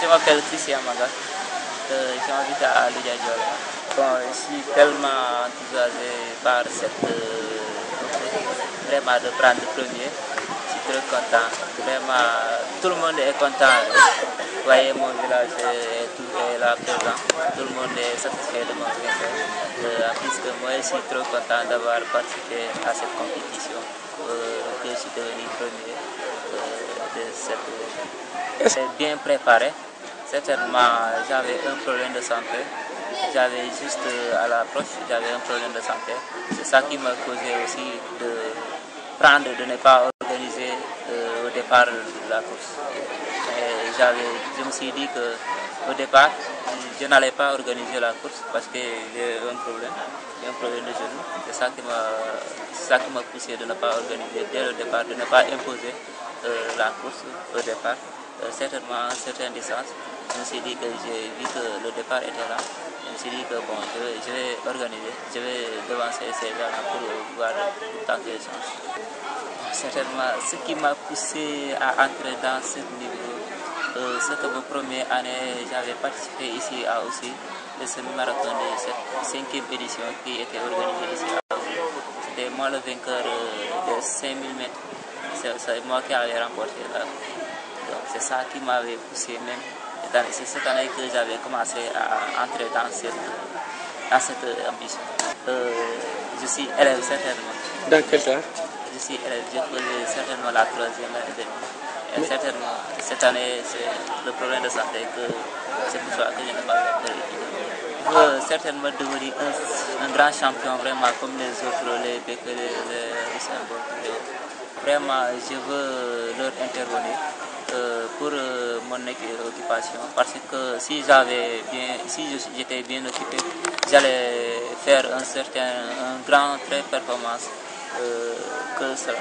je m'appelle Christian Maga, j'habite à Loudiadiola. Bon, je suis tellement enthousiasmé par cette vraiment de prendre le premier. Je suis très content, vraiment tout le monde est content. Vous voyez, mon village est là présent, tout le monde est satisfait de mon vainqueur. En plus que moi, je suis trop content d'avoir participé à cette compétition, que je suis devenu premier de cette. C'est bien préparé. Certainement, j'avais un problème de santé. J'avais juste à l'approche, j'avais un problème de santé. C'est ça qui m'a causé aussi de ne pas organiser au départ de la course. Je me suis dit qu'au départ, je n'allais pas organiser la course parce que j'ai un problème de genou. C'est ça qui m'a poussé de ne pas organiser dès le départ, de ne pas imposer la course au départ. Certainement à une certaine distance, je me suis dit que j'ai vu que le départ était là. Je me suis dit que bon, je vais organiser, je vais devancer ces gens-là pour pouvoir tenter les chances. Certainement, ce qui m'a poussé à entrer dans ce niveau, c'est que ma première année, j'avais participé ici à aussi le semi-marathon de cette 5e édition qui était organisée ici à Aussi. C'était moi le vainqueur de 5000 mètres. C'est moi qui avais remporté là. Donc c'est ça qui m'avait poussé même. C'est cette année que j'avais commencé à entrer dans cette ambition. Je suis élève certainement. Dans quel temps? Je suis élève, je faisais certainement la 3e année de vie. Certainement, cette année, c'est le problème de santé que c'est pour ça que je n'ai pas pu étudier. Je veux certainement devenir un grand champion, vraiment comme les autres, les Bekele, les Usain Bolt. Vraiment, je veux leur intervenir pour mon occupation, parce que si j'étais bien occupé, j'allais faire un grand très performance que cela.